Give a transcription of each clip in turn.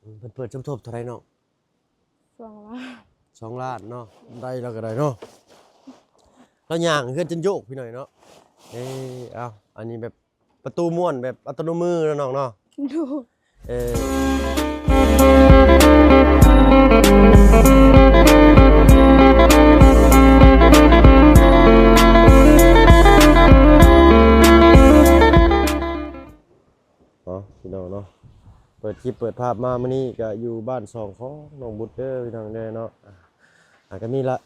เพิ่นเปิดสมทบเท่าไรเนาะ2 ล้าน2 ล้านเนาะได้แล้วก็ได้เนาะแล้วย่างเฮือนจนโยกพี่หน่อยเนาะเอาอันนี้แบบประตูม้วนแบบอัตโนมือเนาะน้องเนาะดูเอพี่น้องเนาะเปิดคลิปเปิดภาพมามื้อนี้ก็อยู่บ้าน2ของน้องบุตรเด้อพี่น้องเด้อเนาะก็มีละ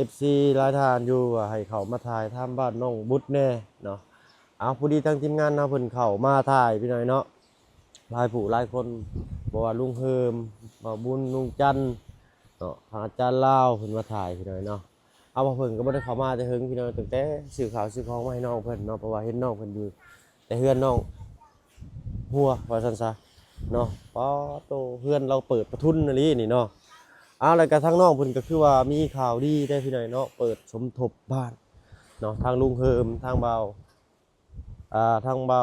FC หลายท่านอยู่ให้เขามาถ่ายทำบ้านน้องบุตรแน่เนาะเอาผู้ดีทางทีมงานเนาะเพิ่นเข้ามาถ่ายพี่น้อยเนาะหลายผู้หลายคนบ่ว่าลุงเฮิมบ่าวบุญลุงจันทร์เนาะอาจารย์ลาวเพิ่นมาถ่ายพี่น้อยเนาะเอาว่าเพิ่นก็บ่ได้เข้ามาแต่เฮิงพี่น้อยตั้งแต่ซื้อข้าวซื้อของมาให้น้องเพิ่นเนาะเพราะว่าเห็นน้องเพิ่นอยู่แต่เฮือนน้องหัวว่าซั่นซะเนาะป๊อโตเฮือนเราเปิดประทุนอีหลีนี่เนาะเอาแล้วก็ทางน้องเพิ่นก็คือว่ามีข่าวดีได้พี่น้อยเนาะเปิดสมทบบ้านเนาะทางลุงเฮิมทางเบาทางเบา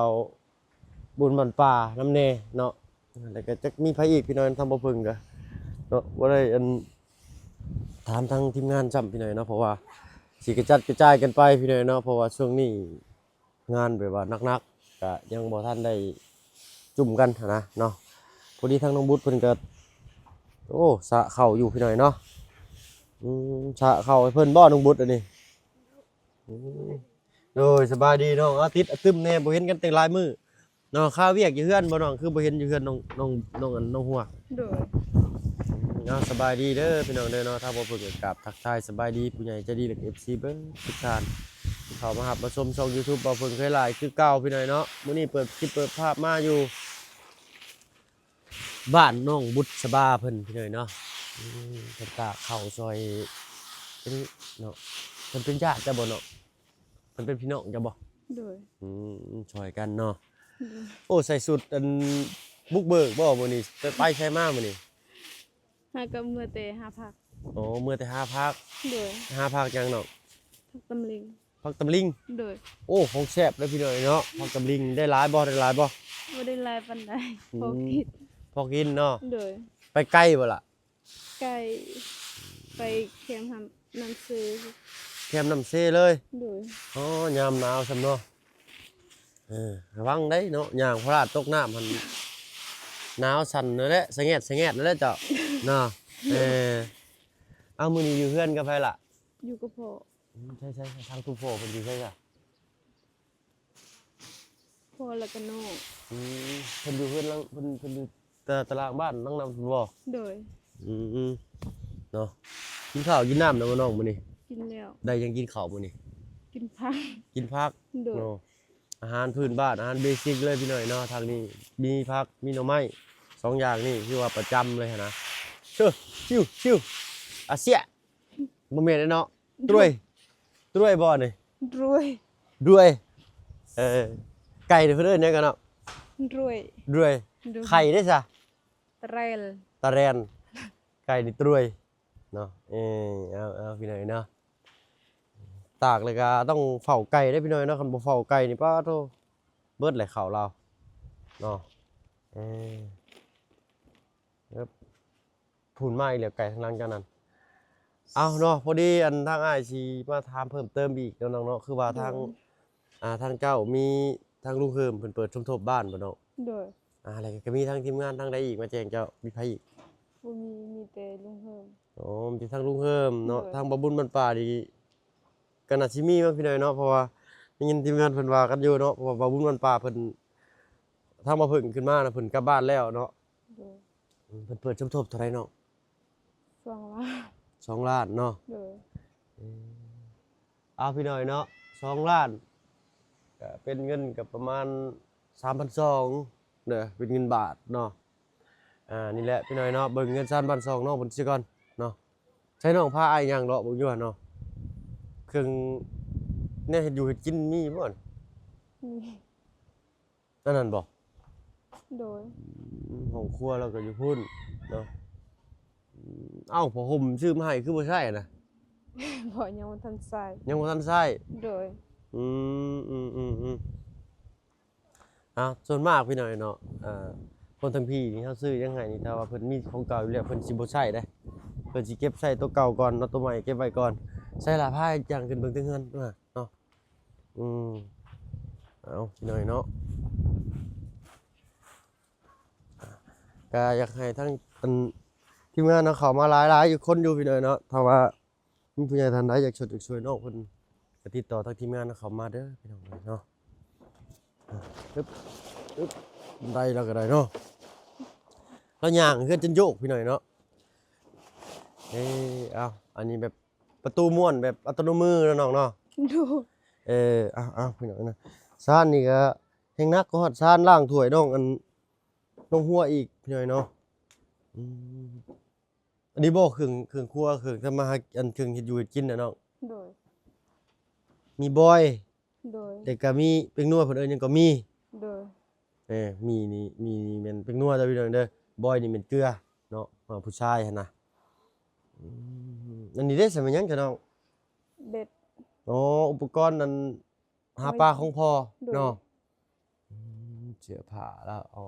บุญบันป่าน้ำเนเนาะแล้วก็จะมีไผอีกพี่น้อยทำบ่เพิ่งก็เนาะบ่ได้ถามทางทีมงานจำพี่น้อยเนาะเพราะว่าสิกระจัดกระจายกันไปพี่น้อยเนาะเพราะว่าช่วงนี้งานแบบว่าหนักๆก็ยังบ่ทันได้จุ่มกันนะเนาะพอดีทางน้องบุตรเพิ่นก็โอ้สะเข้าอยู่พี่น้อยเนาะสะเข้าให้เพิ่นบ่น้องบุตรอันนี้โดยสบายดีน้องอาทิตย์ตึมแน่บ่เห็นกันแต่หลายมื้อน้องข้าวเวียกอยู่เฮือนบ่น้องคือบ่เห็นอยู่เฮือนน้องหัวดูสบายดีเด้อพี่น้องเด้อเนาะถ้าบ่เพิ่นก็กราบทักทายสบายดีผู้ใหญ่ใจดีและ FC เบิ่งทุกท่านเข้ามารับมาชมช่อง YouTube บ่เพิ่นเคยหลายคือเก่าพี่น้อยเนาะมื้อนี้เปิดคลิปเปิดภาพมาอยู่บ้านน้องบุษบาเพิ่นพี่น้อยเนาะเพิ่นก็เข้าซอยเป็นเนาะเพิ่นเป็นญาติจ้ะบ่เนาะเพิ่นเป็นพี่น้องจ้ะบ่ดูช่วยกันเนาะดูโอ้ใส่สุดบุกเบิกบ่มื้อนี้ไปใช้มามื้อนี้หากับมือเตะ5 พักอ๋อมื้อแต่5 ภาคดู5 ภาคยังเนาะพักตำลิงผักตำลิงดูโอ้ของแซ่บเลยพี่น้อยเนาะผักตำลิงได้หลายบ่ได้หลายบ่บ่ได้ลายปานใดพอคิดพอกินเนาะดูไปใกล้บ่ล่ะไก่ไปเค็มทำน้ำซื้อแคมน้ำเซเลยดูอ๋อยามหนาวซำเนาะระวังได้เนาะย่างพลาดตกน้ำมันหนาวสั่นนั่นแหละสะแงดนั่นแหละเจ้าเนาะเอามื้อนี้อยู่เฮือนกับไผล่ะอยู่กับพ่อใช่ๆทางตู้โฟเพิ่นอยู่ใช่จ้ะพ่อแล้วก็น้องเพิ่นอยู่เฮือนหลังเพิ่นอยู่ตารางบ้านหลังนั้นบ่โดยเนาะกินข้าวกินน้ำแล้วบ่น้องมื้อนี้กินแล้วได้ยังกินข้าวมื้อนี้กินผักกินผักโดยเนาะอาหารพื้นบ้านอาหารเบสิกเลยพี่น้อยเนาะทางนี้มีผักมีหน่อไม้2อย่างนี่คือว่าประจำเลยนะชิวอาเซียบ่แม่นเนาะตรวยบ่นี่รวยด้วยไก่เพิ่นเอิ้นหยังกันเนาะรวยด้วยไข่ได้ซะตะเรลตะแรนไก่นี่ตรวยเนาะเอาพี่น้อยเนาะตากเลยก็ต้องเฝ้าไก่ได้พี่น้อยเนาะคันบ่เฝ้าไก่นี่ป้าโตเบิดแหละข้าวเราเนาะครับพูนมาอีกแล้วไก่ทางหลังเจ้านั้นเอาเนาะพอดีอันทางอ้ายสิมาถามเพิ่มเติมอีกน้องๆเนาะคือว่าทางเจ้ามีทางลุงเฮิมเพิ่นเปิดสมทบบ้านบ่เนาะโดยอะไรก็มีทางทีมงานทางใดอีกมาแจ้งเจ้ามีไผอีกบ่มีแต่ลุงเฮิมอ๋อมีทางลุงเฮิมเนาะทางบ่บุญบรรป่านี่ก็น่าสิมีมั้งพี่น้อยเนาะเพราะว่าได้ยินทีมงานเพิ่นว่ากันอยู่เนาะเพราะว่าบ่บุญบรรป่าเพิ่นทางบ่เพิ่งขึ้นมานะเพิ่นกลับบ้านแล้วเนาะเพิ่นเปิดสมทบเท่าไรเนาะ2 ล้าน2 ล้านเนาะเอาพี่น้อยเนาะ2 ล้านก็เป็นเงินก็ประมาณ 3,200 เด้อเป็นเงินบาทเนาะนี่แหละพี่น้อยเนาะเบิ่งเงิน3,200น้องเพิ่นสิก่อนเนาะใช้น้องพาอ้ายย่างเลาะเบิ่งอยู่หั่นเนาะเครื่องเนี่ยเฮ็ดอยู่เฮ็ดกินมีบ่นั่นบ่โดยห้องครัวเราก็อยู่พุ่นเนาะเอ้าผ้าห่มซื้อมาให้คือบ่ใช่น่ะ บ่ยังบ่ทันใส่ยังบ่ทันใช้โดยส่วนมากพี่น้อยเนาะ คนทั้งพี่นี่เขาซื้อยังไงนี่ถ้าว่าเพิ่นมีของเก่าอยู่แล้วเพิ่นสิบ่ใช้ได้เพิ่นสิเก็บใช้ตัวเก่าก่อนเนาะตัวใหม่เก็บไว้ก่อนใช้หลาผ้าอย่างขึ้นเบิ่งถึงเฮือนเนาะอืมเอาหน่อยเนาะก็อยากให้ทั้งอันทีมงานเนาะเข้ามาหลายๆอยู่คนอยู่พี่น้อยเนาะถ้าว่ามีผู้ใหญ่ท่านใดอยากช่วยน้องเพิ่นก็ติดต่อทางทีมงานเข้ามาเด้อพี่น้องเนาะปึ๊บได้แล้วก็ได้เนาะแล้วย่างเฮือนจนโยกพี่น้อยเนาะเอาอันนี้แบบประตูม้วนแบบอัตโนมือเนาะน้องเนาะ ดู เอาพี่น้อยนะซ่านนี่ก็แห่งนักก็ฮอดซ่านล้างถ้วยน้องอันน้องหัวอีกพี่น้อยเนาะอันนี้บ่เครื่องครัวเครื่องทำมาหาอันเครื่องเฮ็ดอยู่เฮ็ดกินน่ะน้อง โดย มีบอย โดย แต่ก็มีเป็งนัวเพิ่นเอิ้นหยังก็มี โดย มีนี่มีแม่นเป็งนัวเด้อพี่น้องเด้อบอยนี่เป็นเกลือเนาะผู้ชายหั่นน่ะอันนี้ได้ใส่มาหยังจ้ะน้อง เบ็ด อ๋ออุปกรณ์นั้นหาปลาของพ่อ โดย เนาะเสื้อผ้าแล้วอ๋อ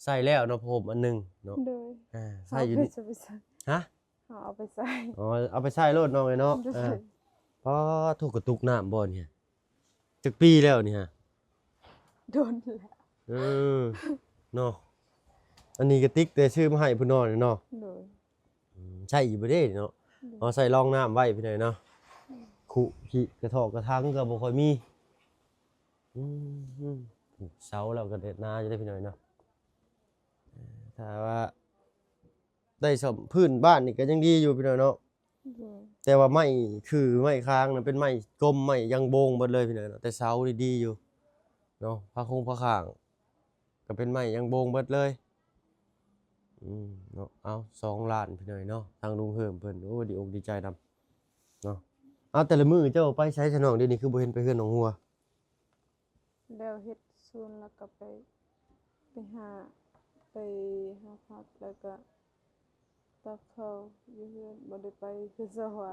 ใส่แล้วเนาะผมอันหนึงเนาะ โดย ใส่อยู่นี่ เอาไปใส่ ฮะ เอาไปใส่ อ๋อเอาไปใส่รถน้องเลยเนาะ โดย พอถูกกระตุกน้ำบ่เนี่ยจักปีแล้วนี่ฮะ โดนแล้ว เออเนาะอันนี้กระติกแต่ชื่อมาให้พุ่นนอนเนาะ โดย ใช่อยู่บ่ได้เนาะเอาใส่รองน้ำไว้พี่หน่อยเนาะขุขี้กระทอกกระทังก็บ่ค่อยมีอืมเสาแล้วก็เด็ดนาจะได้พี่หน่อยเนาะถ้าว่าได้สมพื้นบ้านนี่ก็ยังดีอยู่พี่หน่อยเนาะ โดย แต่ว่าไม้คือไม้ค้างน่ะเป็นไม้กลมไม้ยังโบงเบิดเลยพี่หน่อยเนาะแต่เสานี่ดีอยู่เนาะผ้าคงผ้าข้างก็เป็นไม้ยังโบงเบิดเลยเนาะเอา2 ล้านพี่หน่อยเนาะทางลุงเฮิมเพิ่นโอ้ดีอกดีใจนำเนาะเอาแต่ละมื้อเจ้าไปใช้สนองเดี๋ยวนี้คือบ่เห็นไปเฮือนหนองหัว แล้วเฮ็ดส่วนแล้วก็หาพักแล้วก็ตักเขาอยู่เฮือนบ่ได้ไปเฮือนสหัว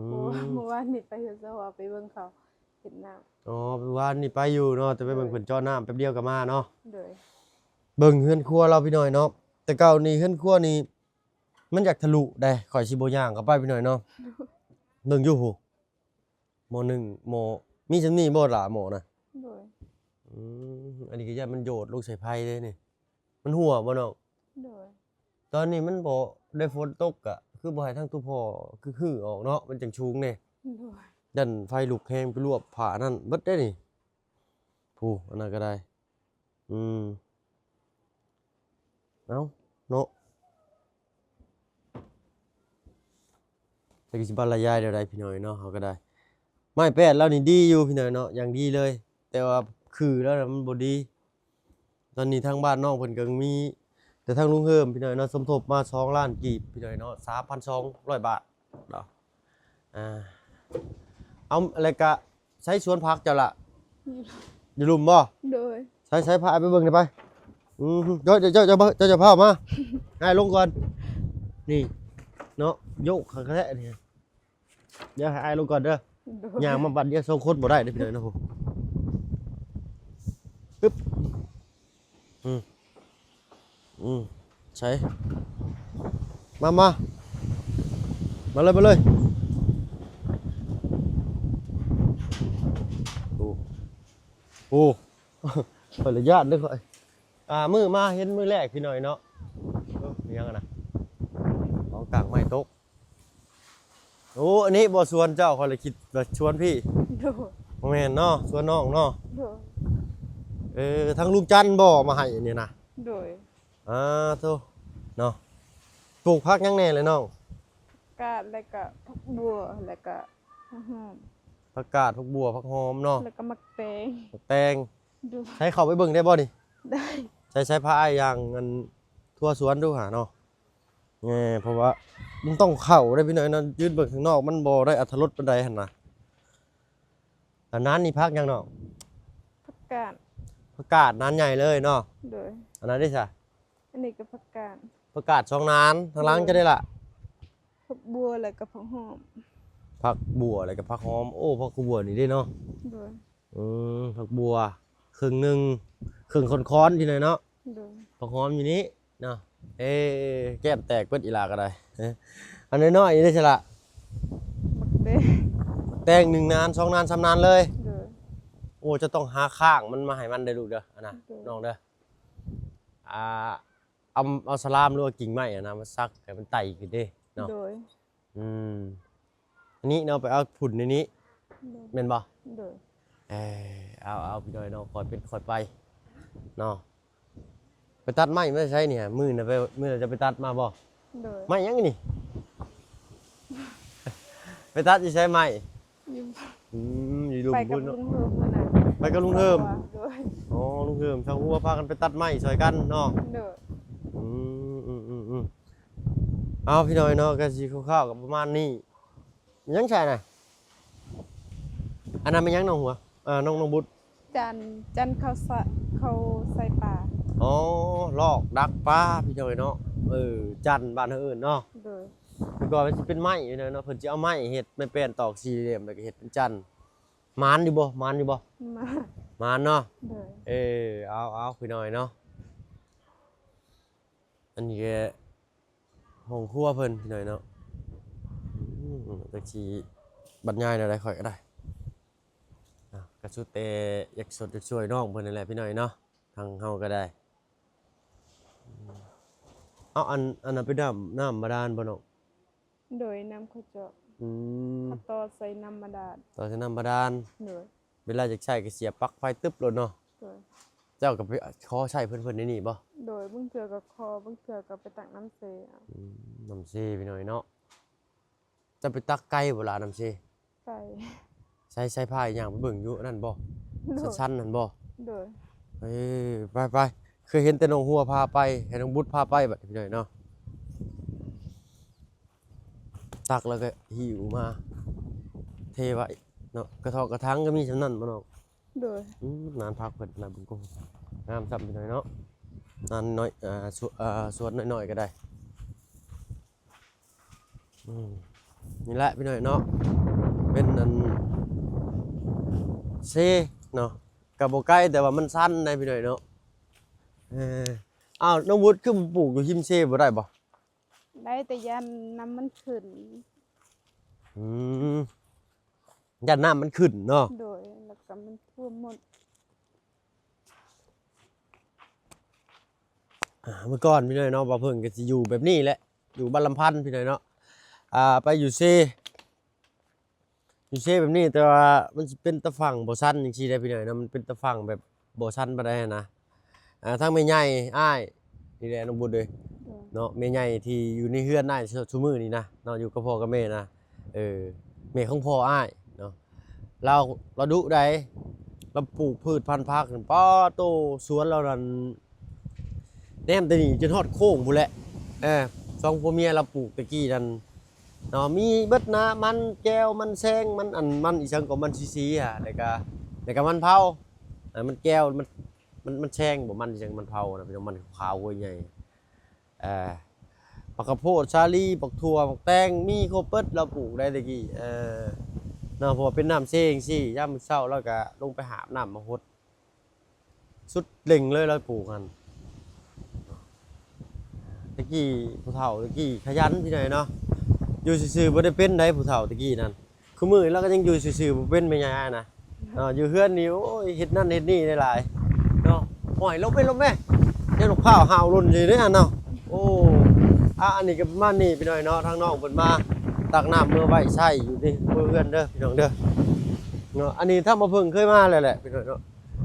เมื่อวานนี่ไปเฮือนสหัวไปเบิ่งเขาเฮ็ดน้ำ อ๋อวานนี่ไปอยู่เนาะแต่ไปเบิ่งเพิ่นเจาะน้ำแป๊บเดียวก็มาเนาะ โดย เบิ่งเฮือนครัวเราพี่หน่อยเนาะแต่เก่านี่เฮือนครัวนี่มันอยากทะลุได้ข่อยสิบ่ย่างเข้าไปพี่หน่อยเนาะเบิ่งอยู่หูหมอหนึ่งหมอมีจังนี้บ่ล่ะหมอน่ะ โดย อันนี้ก็ย่านมันโยดลูกใส่ไผเด้นี่มันหัวบ่น้อง โดย ตอนนี้มันบ่ได้ฝนตกอะคือบ่ให้ทั้งตู้พ่อคือหื้อออกเนาะมันจังชุงแน่ โดย ยันไฟลุกแฮงไปรวบผ้านั่นเบิดได้นี่ผู้อันนั้นก็ได้เอ้าเนาะแต่ก็สิบรรยายเดี๋ยวใดพี่น้อยเนาะเฮาก็ได้ไม้แปดแล้วนี่ดีอยู่พี่น้อยเนาะอย่างดีเลย แต่ว่าคือแล้วน่ะมันบ่ดี ตอนนี้ทางบ้านน้องเพิ่นก็มีแต่ทางลุงเฮิมพี่น้อยเนาะสมทบมา2 ล้านกีบพี่น้อยเนาะ 3,200 บาทเนาะเอาอะไรก็ใช้สวนผักเจ้าล่ะอยู่ลุมบ่ โดย ใช้พาไปเบิ่งได้ไปเจ้าจะพามาให้ลงก่อนนี่เนาะโยกข้างแท้นี่เดี๋ยวให้อ้ายลงก่อนเด้อย่าง มาบัดเดียว2 คนบ่ได้เด้อพี่น้อยเนาะผมปึ๊บใช้มาเลยโอ้ขออนุญาตด้วยค่อยมือมาเห็นมือแรกพี่หน่อยเนาะมียังไงนะของกลางไม้ตกโอ้อันนี้บ่สวนเจ้าขอเลยคิดว่าชวนพี่ โดย บ่แม่นเนาะสวนน้องเนาะ โดย ทางลุงจันทร์บ่มาให้อันนี้นะ โดย โธ่เนาะปลูกผักยังแน่เลยน้อง กาดแล้วก็ผักบัวแล้วก็หอม ผักกาดผักบัวผักหอมเนาะ แล้วก็มักแตง ผักแตง โดย ใช้เข้าไปเบิ่งได้บ่นี่ ได้ ใช้ผ้าอ้ายอย่างเงินทั่วสวนดูหาเนาะเพราะว่ามันต้องเข้าได้พี่น้อยนะยืนเบิ่งข้างนอกมันบ่ได้อรรถรสปานใดหั่นน่ะอันนั้นนี่พักยังเนาะ ผักกาด ผักกาดนานใหญ่เลยเนาะ โดย อันนั้นได้ซะ อันนี้ก็ผักกาด ผักกาด2 นานทางหล่างจะได้ล่ะ ผักบัวแล้วก็ผักหอม ผักบัวอะไรกับผักหอมโอ้ผักบัวนี่ได้เนาะ โดย ผักบัวครึ่งหนึงครึ่งค้อนๆพี่น้อยเนาะ โดย ผักหอมอยู่นี้เนาะแก้มแตกเปิดอีหลาก็ได้อันน้อยๆนี่ได้ฉละ บักเด้ แตง1 นาน 2 นาน 3 นานเลย โดย โอ้จะต้องหาข้างมันมาให้มันได้ลูกเด้ออันน่ะ โดย น้องเด้อเอาสลามหรือว่ากิ่งไม้อะนะมาซักให้มันไต่ขึ้นเด้เนาะ โดย อืมอันนี้เนาะไปเอาผุ่นในนี้ โดย แม่นบ่ โดย เอาพี่น้อยเนาะคอยเป็นคอยไปเนาะไปตัดไม้ไม่ได้ใช่เนี่ยมื้อน่ะไปมื้อน่ะจะไปตัดมาบ่ โดย ไม้ยังนี่ ไปตัดสิใช้ไม้ อยู่ อยู่ดู ไปกับ พุ่น ลุ เนาะ งเพิ่มนั่นน่ะ ไปกับลุงเทิม โดย อ๋อลุงเทิมชาวหัวพากันไปตัดไม้ช่วยกันเนาะ โดย เอาพี่น้อยเนาะก็สิคร่าวๆกับประมาณนี้ยังใช่น่ะอันนั้นมันยังน้องหัวน้องบุตร จันเขาใส่ปลา อ๋อลอกดักปลาพี่น้อยเนาะจันบ้านเฮาเอิ้นเนาะ โดย คือก่อนมันสิเป็นไม้อยู่เนาะเพิ่นสิเอาไม้เฮ็ดไม่เป็นตอกสี่เหลี่ยมแล้วก็เฮ็ดเป็นจันมานอยู่บ่มานอยู่บ่ มาม านเนาะ โดย เอาพี่น้อยเนาะอันนี้ก็ห้องครัวเพิ่นพี่น้อยเนาะจักสิบรรยายแนวใดค่อยก็ได้ก็สุดแต่อยากสดอยากช่วยน้องเพิ่นนั่นแหละพี่น้อยเนาะทางเฮาก็ได้เอาอันนั้นไปน้ำบาดาลบ่น้อง โดยน้ำข้าวเจาะ อืม ข้าวตอใส่น้ำมาดาด ต่อจากน้ำบาดาล โดย เวลาอยากใช้ก็เสียบปลั๊กไฟตึ๊บโลดเนาะ โดย เจ้าก็ไปขอใช้เพิ่นในนี่บ่ โดยบางเทื่อก็คอบางเทื่อก็ไปตักน้ำเสเอา น้ำเซพี่น้อยเนาะจะไปตักไก่บ่ล่ะน้ำเซ ไก่ ใช้ผ้าอีหยังไปเบิ่งอยู่นั่นบ่ โดย ชั้นนั่นบ่ โดย ไปเคยเห็นแต่น้องหัวพาไปให้น้องบุตรพาไปบัดพี่น้อยเนาะตักแล้วก็หิวมาเทไว้เนาะกระเทาะกระทังก็มีสำนั้นบ่น้อง โดย นานพักเพิ่นนานบุญกงงามซ้ำพี่น้อยเนาะนานน้อยสวดน้อยๆก็ได้นี่แหละพี่น้อยเนาะเป็นอันเซเนาะกับโบใกล้แต่ว่ามันสั้นได้พี่น้อยเนาะอ้าวน้องวุฒิคือปลูกอยู่หิมเซบ่ได้บ่ ได้แต่ยันน้ำมันขึ้น ยันน้ำมันขึ้นเนาะ โดยแล้วก็มันท่วมหมด เมื่อก่อนพี่น้อยเนาะบ่เพิ่งก็สิอยู่แบบนี้แหละอยู่บ้านลำพันธ์พี่น้อยเนาะไปอยู่เซแบบนี้แต่ว่ามันสิเป็นตะฝั่งบ่สั้นจังซี่ได้พี่น้อยเนาะมันเป็นตะฝั่งแบบบ่สั้นปานใดนะทางแม่ใหญ่อ้ายนี่แหละน้องบุญเด้ย โดย เนาะแม่ใหญ่ที่อยู่ในเฮือนอ้ายซุมื้อนี้นะเนาะอยู่กับพ่อกับแม่นะแม่ของพ่ออ้ายเนาะเราดุได้เราปลูกพืชพันธุ์ผักนั่นป้อโตสวนเรานั่นแนมแต่นี่จนฮอดโค้งพู้นแหละสองผัวเมียเราปลูกตะกี้นั่นเนาะมีเบิดนะมันแก้วมันแซงมันอีสังก็มันซีแล้วก็มันเผามันแก้วมันแซงบ่มันอีสังมันเผานะเป็นมันขาวๆใหญ่ปักกระโพดชาลีปักถั่วปักแตงมีครบเบิดเราปลูกได้ตะกี้เนาะเพราะว่าเป็นน้ำเซงสิยามมื้อเช้าแล้วก็ลงไปหาบน้ำมาฮดสุดเล่งเลยเราปลูกกันตะกี้ผู้เฒ่าตะกี้ขยันพี่น้อยเนาะอยู่ซื่อๆบ่ได้เป็นได้ผู้เฒ่าตะกี้นั่นคือมื้อเราก็ยังอยู่ซื่อๆบ่เป็นแม่ยายนะอยู่เฮือนนี่โอ้ยเฮ็ดนั่นเฮ็ดนี่ได้หลายเนาะห้อยลบแม่เนี่ยลูกข้าวหาวรุ่นนี่เด้อเนาะโอ้อันนี้ก็ประมาณนี้พี่น้อยเนาะทางน้องเพิ่นมาตักน้ำเมื่อไว้ใช้อยู่นี่เพื่อนเด้อพี่น้องเด้อเนาะอันนี้ถ้ามาเพิ่งเคยมาแล้วแหละพี่น้องเนาะ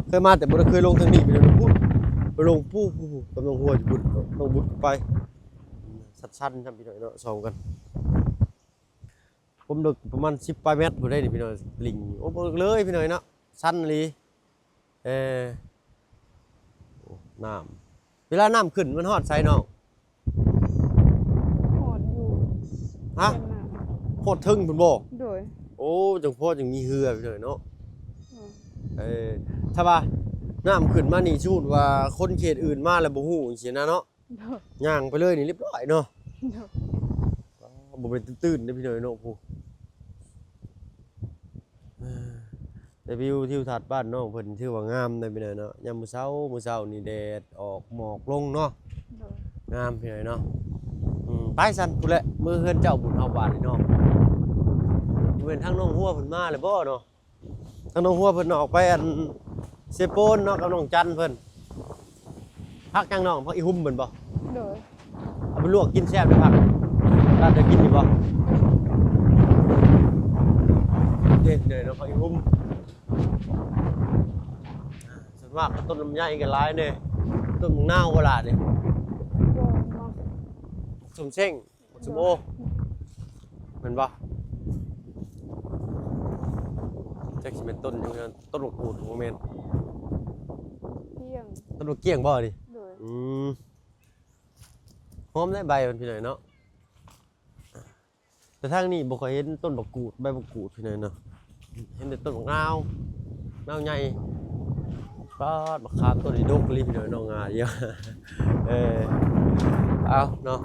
เคยมาแต่บ่ได้เคยลงทางนี้พี่น้องพูดไปลงผู้กำลังหัวอยู่บุญต้องบุญไปสั้นๆครับพี่น้องเนาะส่องกันผมดึกประมาณ10ปลายเมตรบ่ได้นี่พี่น้องลิงโอ้บ่เลยพี่น้อยเนาะสั้นเลยน้ำเวลาน้ำขึ้นมันฮอดไสน้อง หอดอยู่ ฮะ เป็นน่ะ โคตรทึ่งพุ่นบ่ โดย โอ้จังพ่อจังมีเหือพี่น้อยเนาะ อืม ถ้าว่าน้ำขึ้นมานี่ชูดว่าคนเขตอื่นมาแล้วบ่ฮู้จังซี่นะเนาะ โดย ย่างไปเลยนี่เรียบร้อยเนาะ โดย บ่เป็นตื่นๆเด้อพี่น้อยเนาะผู้ แต่วิวทิวทัศน์บ้านน้องเพิ่นถือว่างามได้พี่น้อยเนาะยามมื้อเช้านี่แดดออกหมอกลงเนาะ โดย งามพี่น้อยเนาะไปสั่นพุ่นแหละมื้อเฮือนเจ้าบุญเฮาบ้านนี่เนาะเว้นทางน้องหัวเพิ่นมาเลยบ่เนาะทางน้องหัวเพิ่นออกไปอันเซโปนเนาะกับน้องจันเพิ่นพักจังน้องพักอีหุ่มเพิ่นบ่ โดย เอาไปลวกกินแซ่บเด้อพักร้านจะกินอยู่บ่เด้อเนาะพักอีหุ่มส่วนมากต้นลำไยก็หลายเด้ต้นมะนาวบ่ล่ะนี่ บ่เนาะ สมเช่งสมโอแม่นบ่จักสิเป็นต้นอยู่นั่นต้นมะกรูดบ่แม่น เที่ยง ต้นมะเกี้ยงบ่ดิ โดย หอมได้ใบมันพี่หน่อยเนาะแต่ทางนี้บ่ค่อยเห็นต้นมะกรูดใบมะกรูดพี่หน่อยเนาะเห็นแต่ต้นมะนาวใหญ่ก็มะขามต้นนี้ดกเลยพี่หน่อยน้องงาเยอะ เอาเนาะ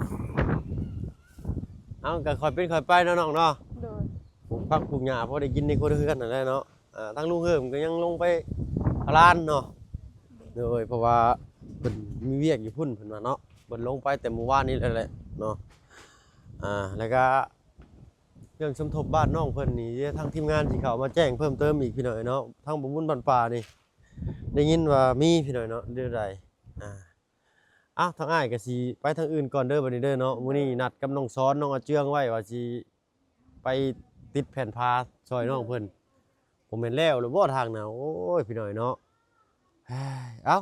เอาก็ค่อยเป็นค่อยไปเนาะน้องเนาะ โดย ปลูกผักปลูกหญ้าพอได้กินในคนเฮือนนั่นแหละเนาะทางลุงเฮิมก็ยังลงไปลานเนาะโดยเพราะว่าเพิ่นมีเวียกอยู่พุ่นเพิ่นว่าเนาะเพิ่นลงไปแต่เมื่อวานนี้แหละเนาะแล้วก็เรื่องสมทบบ้านน้องเพิ่นนี่ทางทีมงานสิเข้ามาแจ้งเพิ่มเติมอีกพี่หน่อยเนาะทางบ่บุญบ้านป่านี่ได้ยินว่ามีพี่หน่อยเนาะเดือนใดทางอ้ายก็สิไปทางอื่นก่อนเด้อบัดนี้เด้อเนาะมื้อนี้นัดกับน้องซ้อนน้องอาเจืองไว้ว่าสิไปติดแผ่นพาซอยน้องเพิ่นผมเห็นแล้วหรือบ่ทางน่ะโอ้ยพี่หน่อยเนาะเอ้า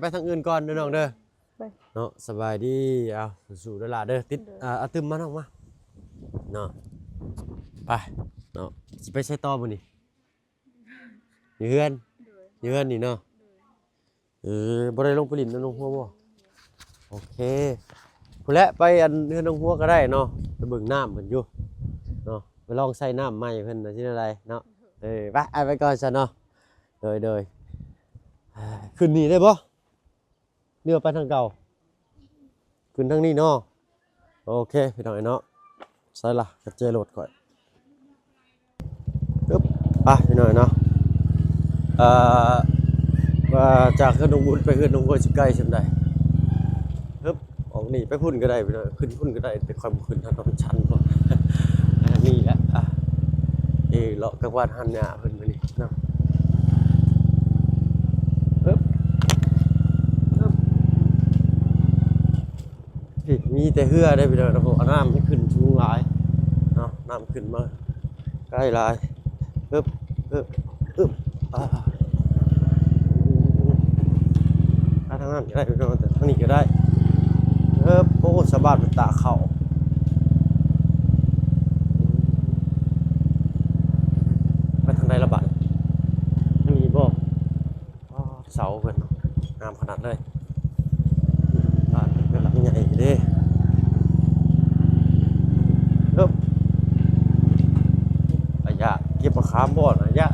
ไปทางอื่นก่อนเด้อน้องเด้อ ไป เนาะสบายดีเอาสู้ๆเด้อล่ะเด้อติดเอาตึมมาน้องมาเนาะไปเนาะสิไปใช้ต่อมื้อนี้อยู่เฮือนนี่เนาะบ่ได้ลงไปลิ้นน้องหัวบ่โอเคพุ่นแหละไปอันเฮือนน้องหัวก็ได้เนาะไปเบิ่งน้ำเพิ่นอยู่เนาะไปลองใส่น้ำใหม่เพิ่นน่ะสิได้ไรเนาะไปก่อนซะเนาะโดยขึ้นนี่ได้บ่เรือไปทางเก่าขึ้นทางนี้เนาะโอเคพี่น้องเนาะใส่ละกระเจโหลดก่อนปึ๊บไปพี่น้องเนาะว่าจากขึ้นตรงบุญไปขึ้นตรงหัวสิใกล้ใช่ไหมปึ๊บออกนี่ไปพุ่นก็ได้พี่น้องขึ้นพุ่นก็ได้แต่ความขึ้นทางต้องชันพออันนี้แหละเลาะกลางวันหันหน้าเพิ่นไปนี่เนาะปึ๊บมีแต่เหือได้พี่น้องเพราะน้ำมันขึ้นสูงหลายเนาะน้ำขึ้นมาใกล้หลายปึ๊บทางนั้นก็ได้พี่น้องแต่ทางนี้ก็ได้โอ้สบายเป็นตาเข่าไปทางใดระบาดทางนี้บ่เสาเพิ่นงามขนาดเลยบ้านเป็นหลังใหญ่เด้ระยะเก็บมะขามบ่ระยะ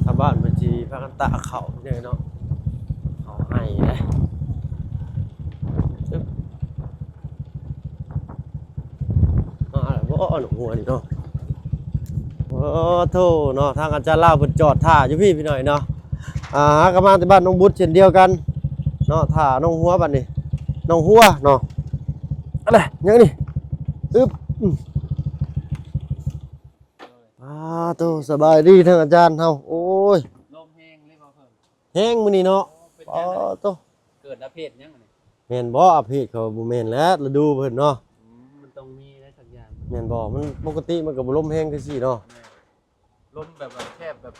ชาวบ้านเป็นจีพากันตะเขาเนี่ยเนาะเขาให้เลยบ่อ่อนหัวนี่เนาะโอ้โธ่เนาะทางอาจารย์เล่าเพิ่นจอดท่าอยู่พี่หน่อยเนาะก็มาที่บ้านน้องบุตรเช่นเดียวกันเนาะท่าน้องหัวบัดนี้น้องหัวเนาะอะไรยังนี่โตสบายดีทางอาจารย์เฮาโอ้ย ลมแห้งเลยบ่เพิ่น แห้งมื้อนี้เนาะ เป็นยังไง โต เกิดอาเพศยังไง แม่นบ่อาเพศเขาบ่แม่นแล้วฤดูเพิ่นเนาะ มันต้องมีอะไรสักอย่าง แม่นบ่มันปกติมันก็บ่ลมแห้งคือซี่เนาะ ลมแบบว่าแคบแบบ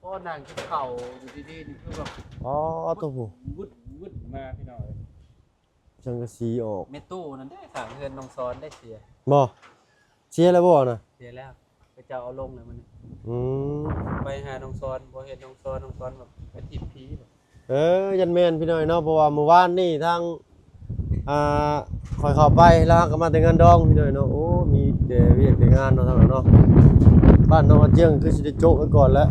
โอ้นางกินข้าวอยู่ดีๆนี่คือแบบ โตโห วุดมาพี่น้อย จังกะสีออก เมตู้นั่นได้ข้างเฮือนน้องซ้อนได้เสีย บ่เสียแล้วบ่น่ะ เสียแล้วไปเจ้าเอาลงเลยมัน อืม ไปหาน้องซ้อนบ่เห็นน้องซ้อนแบบไปทิพผีแบบ ยันแม่นพี่น้อยเนาะเพราะว่าเมื่อวานนี่ทางข่อยเข้าไปแล้วก็มาแต่งานดองพี่น้อยเนาะโอ้มี แต่เวียกแต่งานเนาะทั้งนั้นเนาะบ้านน้องอาเจียงคือสิได้โจ๊กไว้ก่อนแล้ว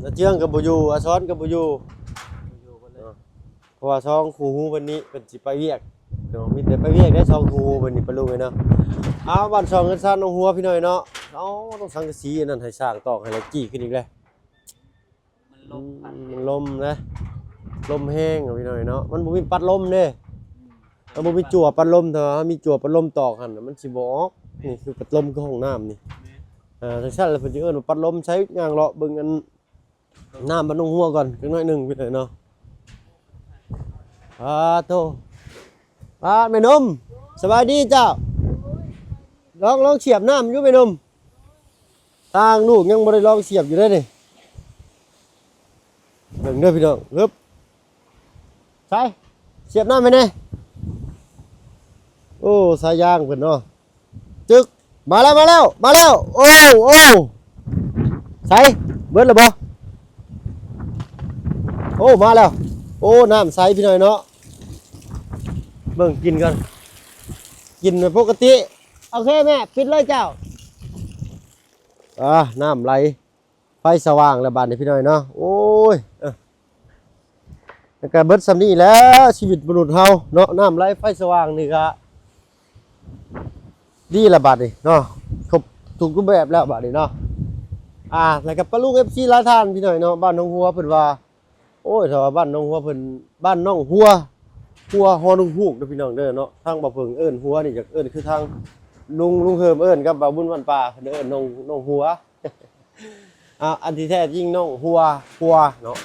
อาเจียงก็บ่อยู่อาซ้อนก็บ่อยู่เพราะว่าช่องครูฮู้วันนี้เพิ่นสิไปเวียกเนาะมีแต่ไปเวียกได้ช่องครูฮู้วันนี้ไปลูกเนาะอ้าวบ้านช่องเงินซ่านน้องหัวพี่น้อยเนาะเอ้าต้องสังกะสีอันนั้นให้สร้างตอกให้แล้วจี้ขึ้นอีกแล้ว มันลมนะลมแห้งพี่น้อยเนาะมันบ่มีปัดลมเด้มันบ่มีจั่วปัดลมเถอะมีจั่วปัดลมตอกหั่นน่ะมันสิบ่ออกนี่คือปัดลมคือห้องน้ำนี่จังซั่นแล้วเพิ่นสิเอิ้นว่าปัดลมใช้ย่างเลาะเบิ่งอันน้ำมันลงหัวก่อนจักหน่อยหนึงพี่น้อยเนาะโตแม่นมสบายดีเจ้าลองเสียบน้ำอยู่แม่นมทางลูกยังบ่ได้ลองเสียบอยู่เด้นี่เบิ่งเด้อพี่น้องฮึบใช่เสียบน้ำไปแน่โอ้สายยางเพิ่นเนาะจึกมาแล้วโอ้ใส่เบิดแล้วบ่โอ้มาแล้วโอ้น้ำใสพี่น้อยเนาะเบิ่งกินกันกินแบบปกติโอเคแม่ปิดเลยเจ้าน้ำไหลไฟสว่างแล้วบาดนี้พี่น้อยเนาะโอ้ยแล้วก็เบิดสำนี้แล้วชีวิตมนุษย์เฮาเนาะน้ำไหลไฟสว่างนี่ก็ดีละบาดนี้เนาะครบทุกรูปแบบแล้วบาดนี้เนาะแล้วก็ปะลุง FC หลายท่านพี่น้อยเนาะบ้านน้องหัวเพิ่นว่าโอ้ยถ้าว่าบ้านน้องหัวเพิ่นบ้านน้องหัวฮอนุงฮูกเด้อพี่น้องเด้อเนาะทางบ่เพิ่งเอิ้นหัวนี่จักเอิ้นคือทางลุงเฮิมเอิ้นกับบ่าวบุญวันป่าเพิ่นเอิ้นน้องหัว อันที่แท้จริงน้องหัวเนาะ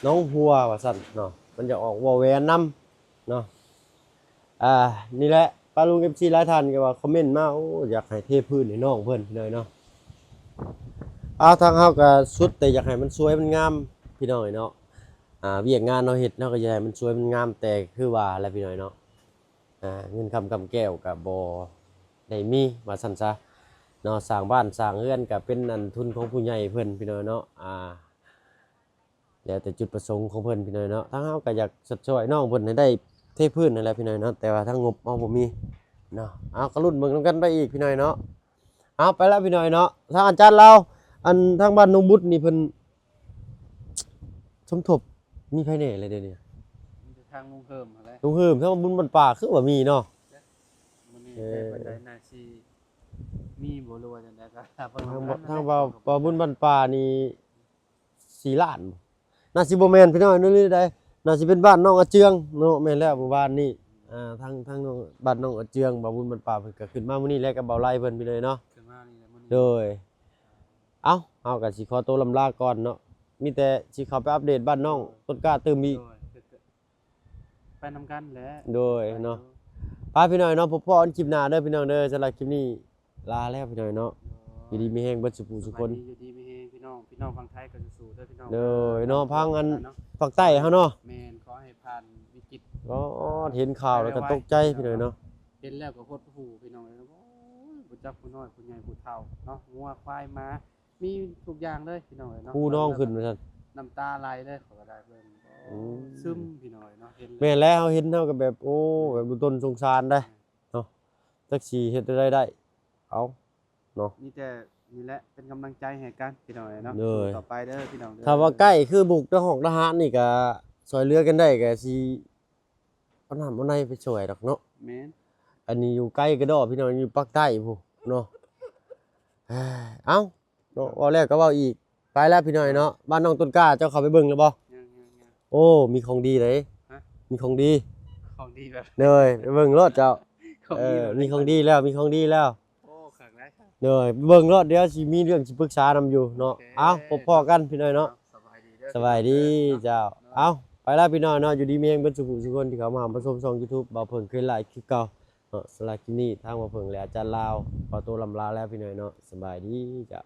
น้องหัวว่าสั่นเนาะมันจะออกวอแวนน้ำเนาะนี่แหละป้าลุง FC หลายท่านก็ว่าคอมเมนต์มาโอ้อยากให้เทพื้นให้น้องเพิ่นเลยเนาะทางเฮาก็สุดแต่อยากให้มันสวยมันงามพี่น้อยเนาะเวียกงานเนาะเฮ็ดเนาะก็อยากให้มันสวยมันงามแต่คือว่าแล้วพี่น้อยเนาะเงินคำกำแก้วก็บ่ได้มีว่าซั่นซะเนาะสร้างบ้านสร้างเรือนก็เป็นอันทุนของผู้ใหญ่เพิ่นพี่น้อยเนาะแล้วแต่จุดประสงค์ของเพิ่นพี่น้อยเนาะทั้งเฮาก็อยากสัดช่วยน้องเพิ่นให้ได้เทพื้นนั่นแหละพี่น้อยเนาะแต่ว่าทั้งงบเฮาบ่มีเนาะก็ลุ้นเบิ่งนำกันไปอีกพี่น้อยเนาะไปแล้วพี่น้อยเนาะทางอาจารย์เราอันทางบ้านนงบุตรนี่เพิ่นสมทบมีภายในอะไรเดี๋ยวนี้ทางลุงเพิ่มอะไรลุงเฮิมทางบุญบรรป่าคือว่ามีเนาะมันนี่เป็นได้นาซีมีบ่รู้ว่าจังได๋ก็ทางบ่บุญบรรป่านี่4ล้านน่าสิบ่แม่นพี่น้อยนู่นนี่ได้น่าสิเป็นบ้านน้องอาเจืองเนาะแม่นแล้วหมู่บ้านนี่ทางน้องบ้านน้องอาเจืองบ่บุญบรรป่าเพิ่นก็ขึ้นมามื้อนี้แล้วก็เบาไล่เพิ่นไปเลยเนาะขึ้นมานี่แหละมื้อนี้โดยเฮาก็สิขอตัวลำลาก่อนเนาะมีแต่สิเข้าไปอัปเดตบ้านน้องต้นกล้าเติมอีกไปนำกันแหละโดยเนาะพาพี่น้อยเนาะพบพ่ออันคลิปหน้าเด้อพี่น้องเด้อสำหรับคลิปนี้ลาแล้วพี่น้อยเนาะอยู่ดีมีแฮงเบิดสุขทุกคนอยู่ดีมีแฮงพี่น้องฝั่งไทยก็สู้เด้อพี่น้องโดยเนาะพังอันฝั่งใต้เฮาเนาะแม่นขอให้ผ่านวิกฤตเห็นข่าวแล้วก็ตกใจพี่น้อยเนาะเห็นแล้วก็โคตรหูพี่น้องเลยโอ้ยผู้จักผู้น้อยผู้ใหญ่ผู้เฒ่าเนาะงัวควายม้ามีทุกอย่างเลยพี่น้องเนาะผู้น้องขึ้นว่าซั่นน้ำตาไหลเลยขอก็ได้เบิ่งซึมพี่น้อยเนาะเห็นแม่นแล้วเห็นเฮาก็แบบโอ้แบบต้นสงสารได้เนาะจักสิเฮ็ดได้เอาเนาะนี่แต่นี่แหละเป็นกำลังใจให้กันพี่น้องเนาะต่อไปเด้อพี่น้องเด้อถ้าว่าใกล้คือบุกทหารทหารนี่ก็ช่วยเหลือกันได้ก็สิเอาน้ำเอาในไปช่วยดอกเนาะแม่นอันนี้อยู่ใกล้กระดอพี่น้องอยู่ภาคใต้พู่นเนาะเนาะว่าแล้วก็เว้าอีกไปแล้วพี่น้อยเนาะบ้านน้องต้นกล้าเจ้าเข้าไปเบิ่งแล้วบ่โอ้มีของดีเลยมีของดีแบบเลยไปเบิ่งรถเจ้ามีของดีแล้วโอ้ขังได้เลยเบิ่งรถเดี๋ยวสิมีเรื่องสิปรึกษานำอยู่เนาะพบพ่อกันพี่น้อยเนาะสบายดีเจ้าไปแล้วพี่น้อยเนาะอยู่ดีมีแรงเบิดสุขทุกคนที่เข้ามาชมช่อง YouTube บ่าวเพิ่งเคยไลฟ์คลิปเก่าสำหรับคลิปนี้ทางบ่าวเพิ่งและอาจารย์ลาวขอตัวลำลาแล้วพี่น้อยเนาะสบายดีจ้ะ